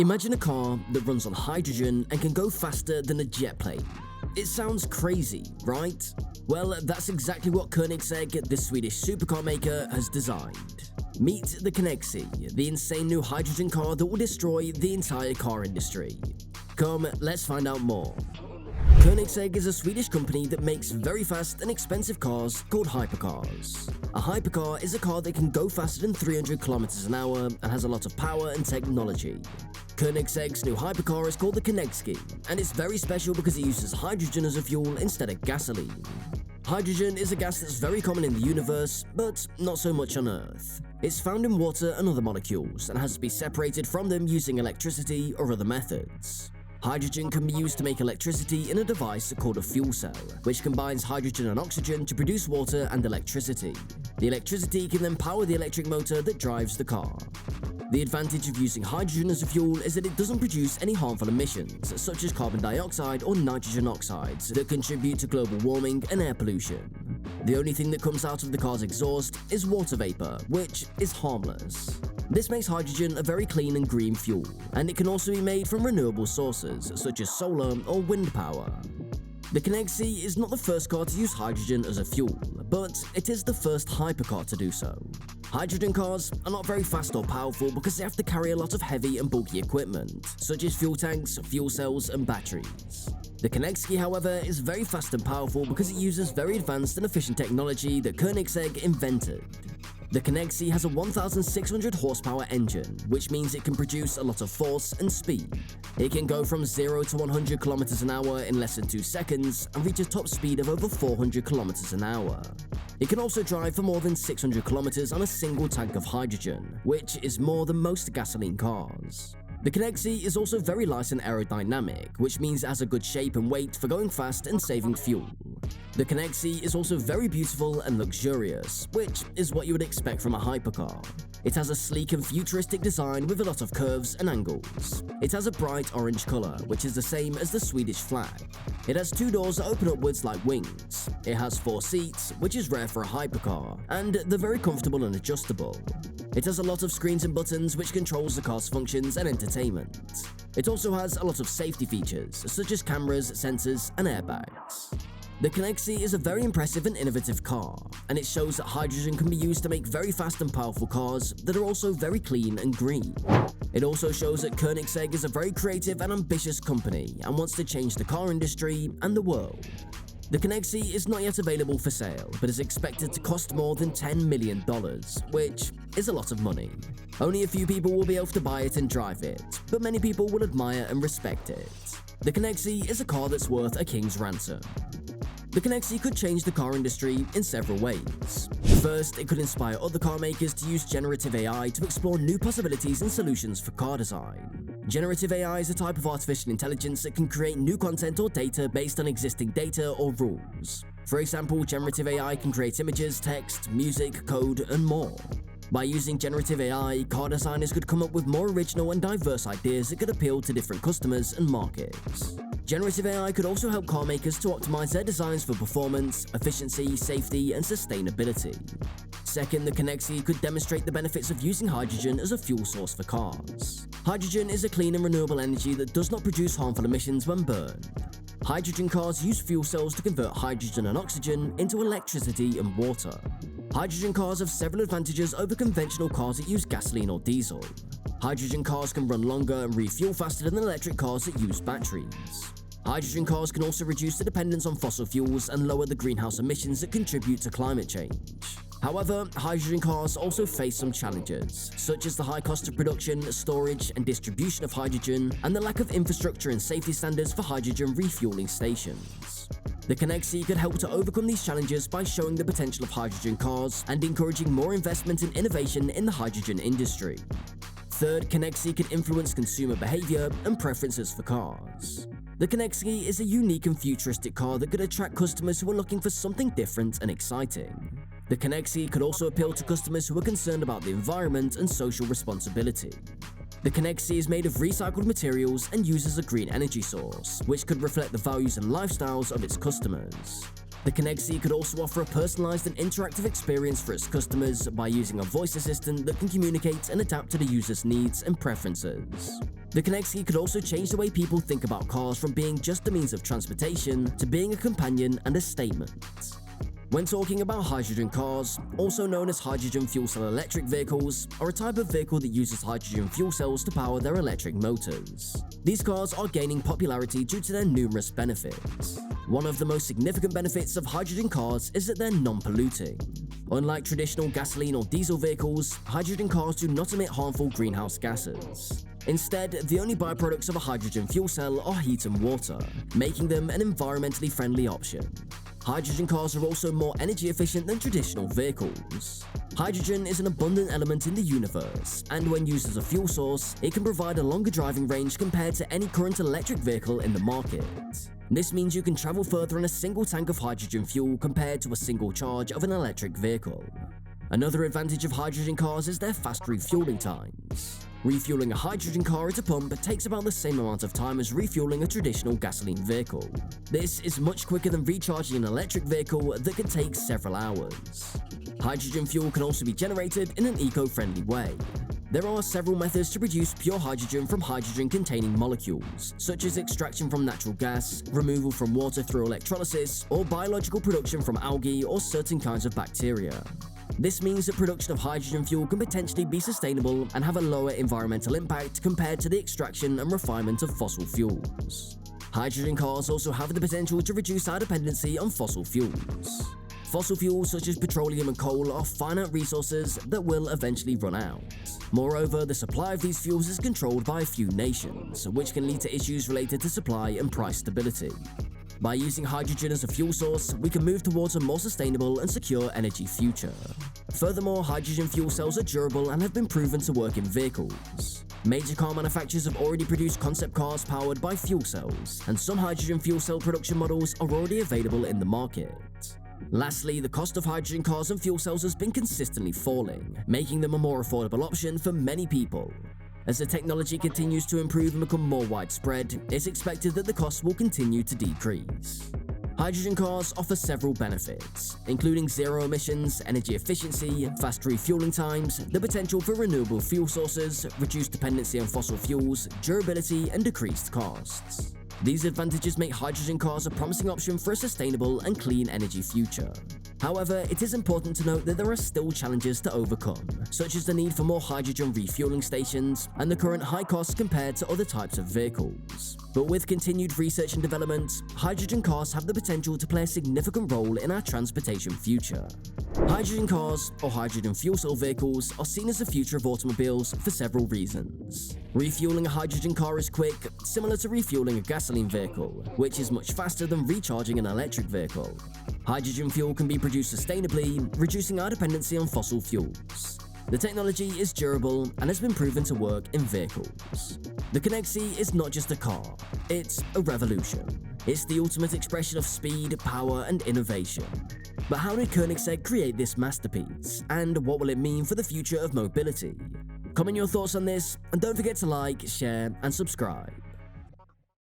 Imagine a car that runs on hydrogen and can go faster than a jet plane. It sounds crazy, right? Well, that's exactly what Koenigsegg, the Swedish supercar maker, has designed. Meet the Koenigsegg, the insane new hydrogen car that will destroy the entire car industry. Come, let's find out more. Koenigsegg is a Swedish company that makes very fast and expensive cars called hypercars. A hypercar is a car that can go faster than 300 kilometers an hour and has a lot of power and technology. Koenigsegg's new hypercar is called the Koenigsegg, and it's very special because it uses hydrogen as a fuel instead of gasoline. Hydrogen is a gas that's very common in the universe, but not so much on Earth. It's found in water and other molecules and has to be separated from them using electricity or other methods. Hydrogen can be used to make electricity in a device called a fuel cell, which combines hydrogen and oxygen to produce water and electricity. The electricity can then power the electric motor that drives the car. The advantage of using hydrogen as a fuel is that it doesn't produce any harmful emissions, such as carbon dioxide or nitrogen oxides, that contribute to global warming and air pollution. The only thing that comes out of the car's exhaust is water vapor, which is harmless. This makes hydrogen a very clean and green fuel, and it can also be made from renewable sources, such as solar or wind power. The Koenigsegg is not the first car to use hydrogen as a fuel, but it is the first hypercar to do so. Hydrogen cars are not very fast or powerful because they have to carry a lot of heavy and bulky equipment, such as fuel tanks, fuel cells, and batteries. The Koenigsegg, however, is very fast and powerful because it uses very advanced and efficient technology that Koenigsegg invented. The Koenigsegg has a 1,600 horsepower engine, which means it can produce a lot of force and speed. It can go from 0 to 100 kilometers an hour in less than 2 seconds and reach a top speed of over 400 kilometers an hour. It can also drive for more than 600 kilometers on a single tank of hydrogen, which is more than most gasoline cars. The Koenigsegg is also very light and aerodynamic, which means it has a good shape and weight for going fast and saving fuel. The Koenigsegg is also very beautiful and luxurious, which is what you would expect from a hypercar. It has a sleek and futuristic design with a lot of curves and angles. It has a bright orange color, which is the same as the Swedish flag. It has 2 doors that open upwards like wings. It has 4 seats, which is rare for a hypercar, and they're very comfortable and adjustable. It has a lot of screens and buttons which controls the car's functions and entertainment. It also has a lot of safety features, such as cameras, sensors, and airbags. The Koenigsegg is a very impressive and innovative car, and it shows that hydrogen can be used to make very fast and powerful cars that are also very clean and green. It also shows that Koenigsegg is a very creative and ambitious company and wants to change the car industry and the world. The Koenigsegg is not yet available for sale, but is expected to cost more than $10 million, which is a lot of money. Only a few people will be able to buy it and drive it, but many people will admire and respect it. The Koenigsegg is a car that's worth a king's ransom. The Koenigsegg could change the car industry in several ways. First, it could inspire other car makers to use generative AI to explore new possibilities and solutions for car design. Generative AI is a type of artificial intelligence that can create new content or data based on existing data or rules. For example, generative AI can create images, text, music, code, and more. By using generative AI, car designers could come up with more original and diverse ideas that could appeal to different customers and markets. Generative AI could also help car makers to optimize their designs for performance, efficiency, safety, and sustainability. Second, the Koenigsegg could demonstrate the benefits of using hydrogen as a fuel source for cars. Hydrogen is a clean and renewable energy that does not produce harmful emissions when burned. Hydrogen cars use fuel cells to convert hydrogen and oxygen into electricity and water. Hydrogen cars have several advantages over conventional cars that use gasoline or diesel. Hydrogen cars can run longer and refuel faster than electric cars that use batteries. Hydrogen cars can also reduce the dependence on fossil fuels and lower the greenhouse emissions that contribute to climate change. However, hydrogen cars also face some challenges, such as the high cost of production, storage, and distribution of hydrogen, and the lack of infrastructure and safety standards for hydrogen refueling stations. The Koenigsegg could help to overcome these challenges by showing the potential of hydrogen cars and encouraging more investment and innovation in the hydrogen industry. Third, Koenigsegg could influence consumer behavior and preferences for cars. The Koenigsegg is a unique and futuristic car that could attract customers who are looking for something different and exciting. The Koenigsegg could also appeal to customers who are concerned about the environment and social responsibility. The Koenigsegg is made of recycled materials and uses a green energy source, which could reflect the values and lifestyles of its customers. The Koenigsegg could also offer a personalized and interactive experience for its customers by using a voice assistant that can communicate and adapt to the user's needs and preferences. The Koenigsegg could also change the way people think about cars from being just a means of transportation to being a companion and a statement. When talking about hydrogen cars, also known as hydrogen fuel cell electric vehicles, are a type of vehicle that uses hydrogen fuel cells to power their electric motors. These cars are gaining popularity due to their numerous benefits. One of the most significant benefits of hydrogen cars is that they're non-polluting. Unlike traditional gasoline or diesel vehicles, hydrogen cars do not emit harmful greenhouse gases. Instead, the only byproducts of a hydrogen fuel cell are heat and water, making them an environmentally friendly option. Hydrogen cars are also more energy efficient than traditional vehicles. Hydrogen is an abundant element in the universe, and when used as a fuel source, it can provide a longer driving range compared to any current electric vehicle in the market. This means you can travel further in a single tank of hydrogen fuel compared to a single charge of an electric vehicle. Another advantage of hydrogen cars is their fast refueling times. Refueling a hydrogen car at a pump takes about the same amount of time as refueling a traditional gasoline vehicle. This is much quicker than recharging an electric vehicle that can take several hours. Hydrogen fuel can also be generated in an eco-friendly way. There are several methods to produce pure hydrogen from hydrogen-containing molecules, such as extraction from natural gas, removal from water through electrolysis, or biological production from algae or certain kinds of bacteria. This means that production of hydrogen fuel can potentially be sustainable and have a lower environmental impact compared to the extraction and refinement of fossil fuels. Hydrogen cars also have the potential to reduce our dependency on fossil fuels. Fossil fuels such as petroleum and coal are finite resources that will eventually run out. Moreover, the supply of these fuels is controlled by a few nations, which can lead to issues related to supply and price stability. By using hydrogen as a fuel source, we can move towards a more sustainable and secure energy future. Furthermore, hydrogen fuel cells are durable and have been proven to work in vehicles. Major car manufacturers have already produced concept cars powered by fuel cells, and some hydrogen fuel cell production models are already available in the market. Lastly, the cost of hydrogen cars and fuel cells has been consistently falling, making them a more affordable option for many people. As the technology continues to improve and become more widespread, it's expected that the cost will continue to decrease. Hydrogen cars offer several benefits, including zero emissions, energy efficiency, fast refueling times, the potential for renewable fuel sources, reduced dependency on fossil fuels, durability, and decreased costs. These advantages make hydrogen cars a promising option for a sustainable and clean energy future. However, it is important to note that there are still challenges to overcome, such as the need for more hydrogen refueling stations and the current high costs compared to other types of vehicles. But with continued research and development, hydrogen cars have the potential to play a significant role in our transportation future. Hydrogen cars, or hydrogen fuel cell vehicles, are seen as the future of automobiles for several reasons. Refueling a hydrogen car is quick, similar to refueling a gasoline vehicle, which is much faster than recharging an electric vehicle. Hydrogen fuel can be produced sustainably, reducing our dependency on fossil fuels. The technology is durable and has been proven to work in vehicles. The Koenigsegg is not just a car, it's a revolution. It's the ultimate expression of speed, power, and innovation. But how did Koenigsegg create this masterpiece, and what will it mean for the future of mobility? Comment your thoughts on this, and don't forget to like, share, and subscribe.